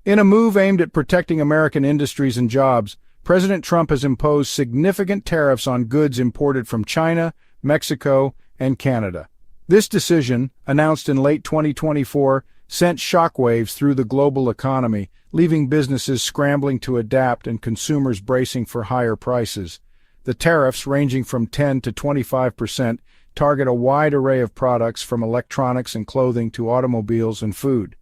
In a move aimed at protecting American industries and jobs, President Trump has imposed significant tariffs on goods imported from China, Mexico, and Canada. This decision, announced in late 2024, sent shockwaves through the global economy, leaving businesses scrambling to adapt and consumers bracing for higher prices. The tariffs, ranging from 10 to 25%, target a wide array of products from electronics and clothing to automobiles and food.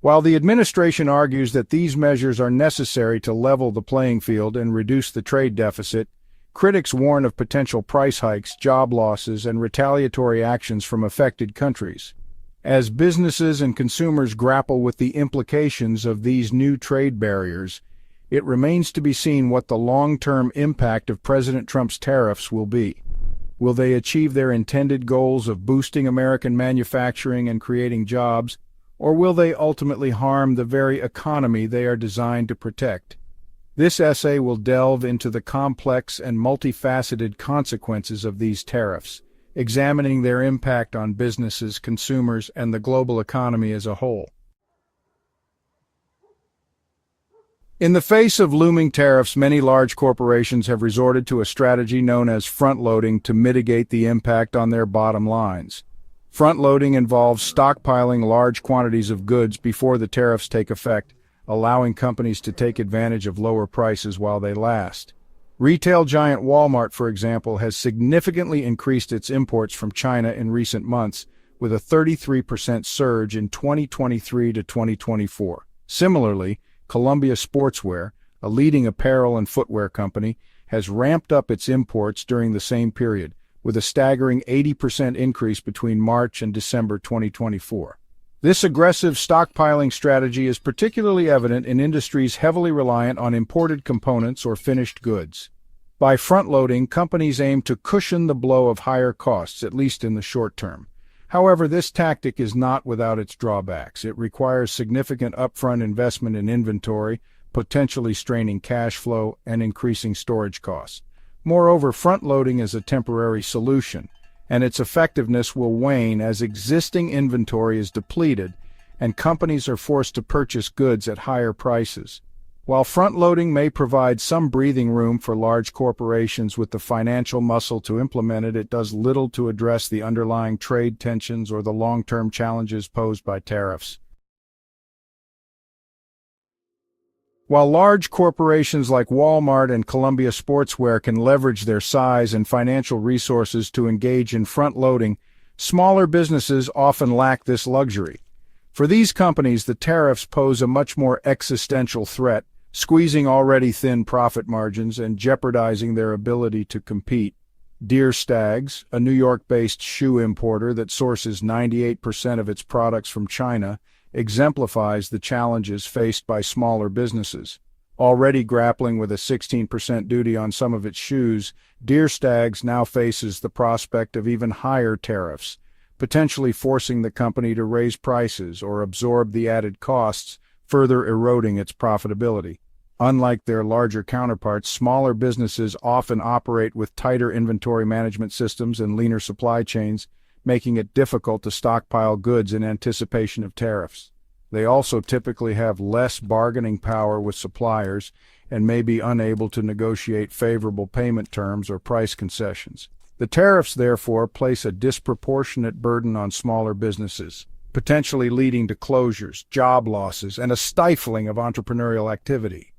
While the administration argues that these measures are necessary to level the playing field and reduce the trade deficit, critics warn of potential price hikes, job losses, and retaliatory actions from affected countries. As businesses and consumers grapple with the implications of these new trade barriers, it remains to be seen what the long-term impact of President Trump's tariffs will be. Will they achieve their intended goals of boosting American manufacturing and creating jobs, or will they ultimately harm the very economy they are designed to protect? This essay will delve into the complex and multifaceted consequences of these tariffs, examining their impact on businesses, consumers, and the global economy as a whole. In the face of looming tariffs, many large corporations have resorted to a strategy known as front-loading to mitigate the impact on their bottom lines. Front-loading involves stockpiling large quantities of goods before the tariffs take effect, allowing companies to take advantage of lower prices while they last. Retail giant Walmart, for example, has significantly increased its imports from China in recent months, with a 33% surge in 2023 to 2024. Similarly, Columbia Sportswear, a leading apparel and footwear company, has ramped up its imports during the same period, with a staggering 80% increase between March and December 2024. This aggressive stockpiling strategy is particularly evident in industries heavily reliant on imported components or finished goods. By front-loading, companies aim to cushion the blow of higher costs, at least in the short term. However, this tactic is not without its drawbacks. It requires significant upfront investment in inventory, potentially straining cash flow and increasing storage costs. Moreover, front-loading is a temporary solution, and its effectiveness will wane as existing inventory is depleted and companies are forced to purchase goods at higher prices. While front-loading may provide some breathing room for large corporations with the financial muscle to implement it, it does little to address the underlying trade tensions or the long-term challenges posed by tariffs. While large corporations like Walmart and Columbia Sportswear can leverage their size and financial resources to engage in front-loading, smaller businesses often lack this luxury. For these companies, the tariffs pose a much more existential threat, squeezing already thin profit margins and jeopardizing their ability to compete. Deer Stags, a New York-based shoe importer that sources 98% of its products from China, exemplifies the challenges faced by smaller businesses. Already grappling with a 16% duty on some of its shoes, Deer Stags now faces the prospect of even higher tariffs, potentially forcing the company to raise prices or absorb the added costs, further eroding its profitability. Unlike their larger counterparts, smaller businesses often operate with tighter inventory management systems and leaner supply chains, making it difficult to stockpile goods in anticipation of tariffs. They also typically have less bargaining power with suppliers and may be unable to negotiate favorable payment terms or price concessions. The tariffs, therefore, place a disproportionate burden on smaller businesses, potentially leading to closures, job losses, and a stifling of entrepreneurial activity.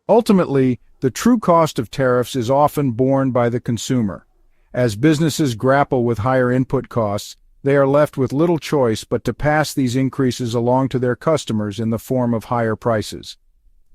Ultimately, the true cost of tariffs is often borne by the consumer. As businesses grapple with higher input costs, they are left with little choice but to pass these increases along to their customers in the form of higher prices.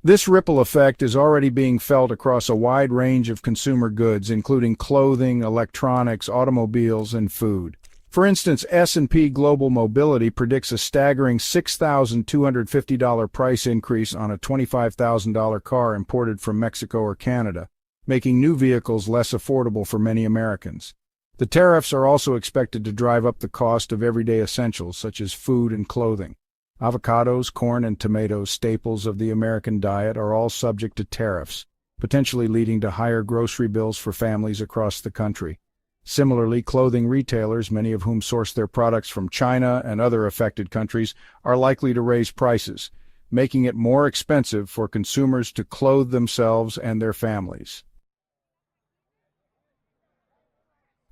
This ripple effect is already being felt across a wide range of consumer goods, including clothing, electronics, automobiles, and food. For instance, S&P Global Mobility predicts a staggering $6,250 price increase on a $25,000 car imported from Mexico or Canada, making new vehicles less affordable for many Americans. The tariffs are also expected to drive up the cost of everyday essentials such as food and clothing. Avocados, corn, and tomatoes, staples of the American diet, are all subject to tariffs, potentially leading to higher grocery bills for families across the country. Similarly, clothing retailers, many of whom source their products from China and other affected countries, are likely to raise prices, making it more expensive for consumers to clothe themselves and their families.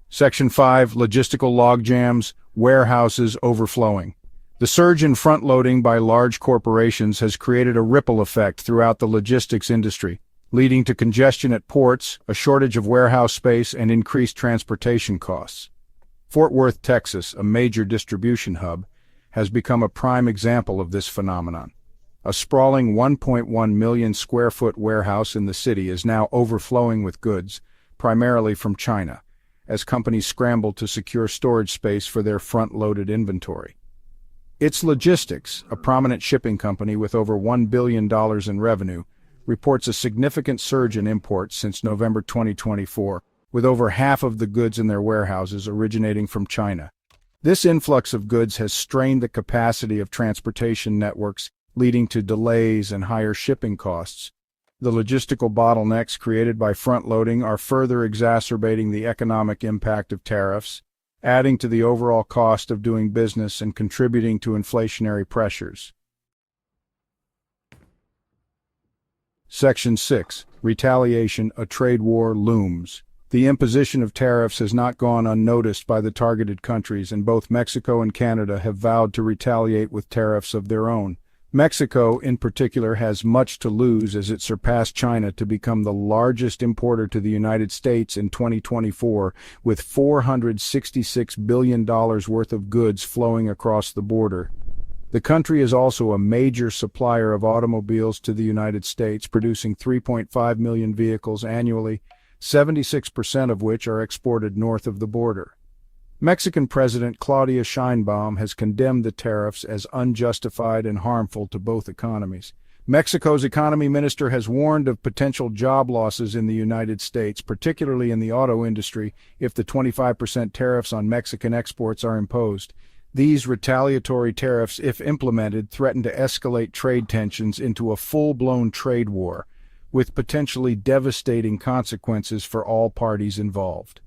Section 5. Logistical logjams, warehouses overflowing. The surge in front-loading by large corporations has created a ripple effect throughout the logistics industry, leading to congestion at ports, a shortage of warehouse space, and increased transportation costs. Fort Worth, Texas, a major distribution hub, has become a prime example of this phenomenon. A sprawling 1.1 million square foot warehouse in the city is now overflowing with goods, primarily from China, as companies scramble to secure storage space for their front-loaded inventory. It's Logistics, a prominent shipping company with over $1 billion in revenue, reports a significant surge in imports since November 2024, with over half of the goods in their warehouses originating from China. This influx of goods has strained the capacity of transportation networks, leading to delays and higher shipping costs. The logistical bottlenecks created by front-loading are further exacerbating the economic impact of tariffs, adding to the overall cost of doing business and contributing to inflationary pressures. Section 6. Retaliation, a trade war looms. The imposition of tariffs has not gone unnoticed by the targeted countries, and both Mexico and Canada have vowed to retaliate with tariffs of their own. Mexico, in particular, has much to lose as it surpassed China to become the largest importer to the United States in 2024, with $466 billion worth of goods flowing across the border. The country is also a major supplier of automobiles to the United States, producing 3.5 million vehicles annually, 76% of which are exported north of the border. Mexican President Claudia Sheinbaum has condemned the tariffs as unjustified and harmful to both economies. Mexico's economy minister has warned of potential job losses in the United States, particularly in the auto industry, if the 25% tariffs on Mexican exports are imposed. These retaliatory tariffs, if implemented, threaten to escalate trade tensions into a full-blown trade war, with potentially devastating consequences for all parties involved.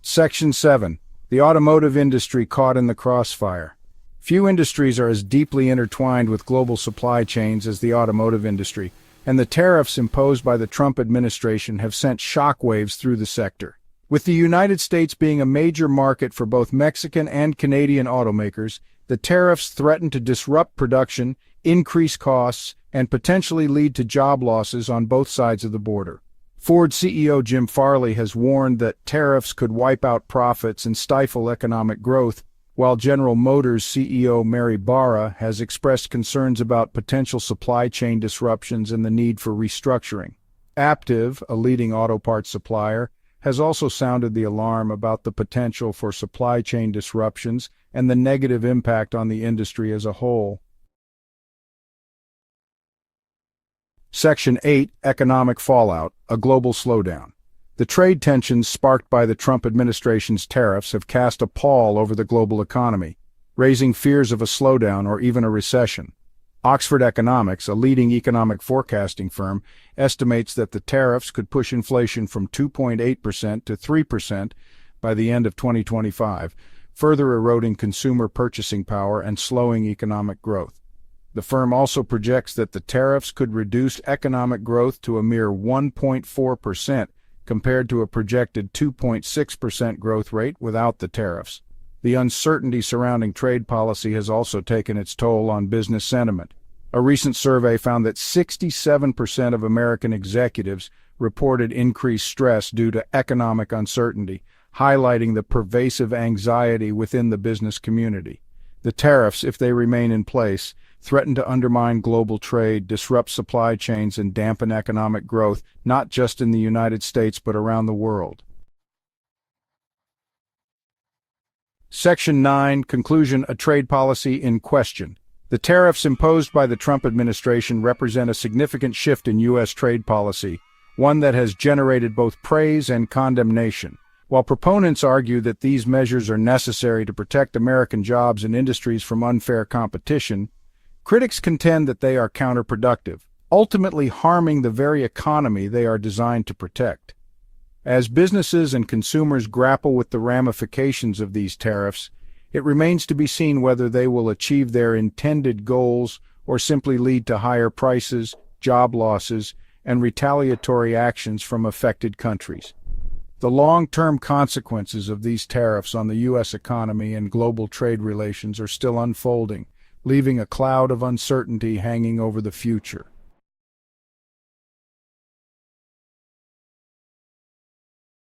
Section 7. The automotive industry caught in the crossfire. Few industries are as deeply intertwined with global supply chains as the automotive industry, and the tariffs imposed by the Trump administration have sent shockwaves through the sector. With the United States being a major market for both Mexican and Canadian automakers, the tariffs threaten to disrupt production, increase costs, and potentially lead to job losses on both sides of the border. Ford CEO Jim Farley has warned that tariffs could wipe out profits and stifle economic growth, while General Motors CEO Mary Barra has expressed concerns about potential supply chain disruptions and the need for restructuring. Aptiv, a leading auto parts supplier, has also sounded the alarm about the potential for supply chain disruptions and the negative impact on the industry as a whole. Section 8. Economic fallout, a global slowdown. The trade tensions sparked by the Trump administration's tariffs have cast a pall over the global economy, raising fears of a slowdown or even a recession. Oxford Economics, a leading economic forecasting firm, estimates that the tariffs could push inflation from 2.8% to 3% by the end of 2025, further eroding consumer purchasing power and slowing economic growth. The firm also projects that the tariffs could reduce economic growth to a mere 1.4% compared to a projected 2.6% growth rate without the tariffs. The uncertainty surrounding trade policy has also taken its toll on business sentiment. A recent survey found that 67% of American executives reported increased stress due to economic uncertainty, highlighting the pervasive anxiety within the business community. The tariffs, if they remain in place, threaten to undermine global trade, disrupt supply chains, and dampen economic growth, not just in the United States but around the world. Section 9. Conclusion, a trade policy in question. The tariffs imposed by the Trump administration represent a significant shift in U.S. trade policy, one that has generated both praise and condemnation. While proponents argue that these measures are necessary to protect American jobs and industries from unfair competition, critics contend that they are counterproductive, ultimately harming the very economy they are designed to protect. As businesses and consumers grapple with the ramifications of these tariffs, it remains to be seen whether they will achieve their intended goals or simply lead to higher prices, job losses, and retaliatory actions from affected countries. The long-term consequences of these tariffs on the U.S. economy and global trade relations are still unfolding, leaving a cloud of uncertainty hanging over the future.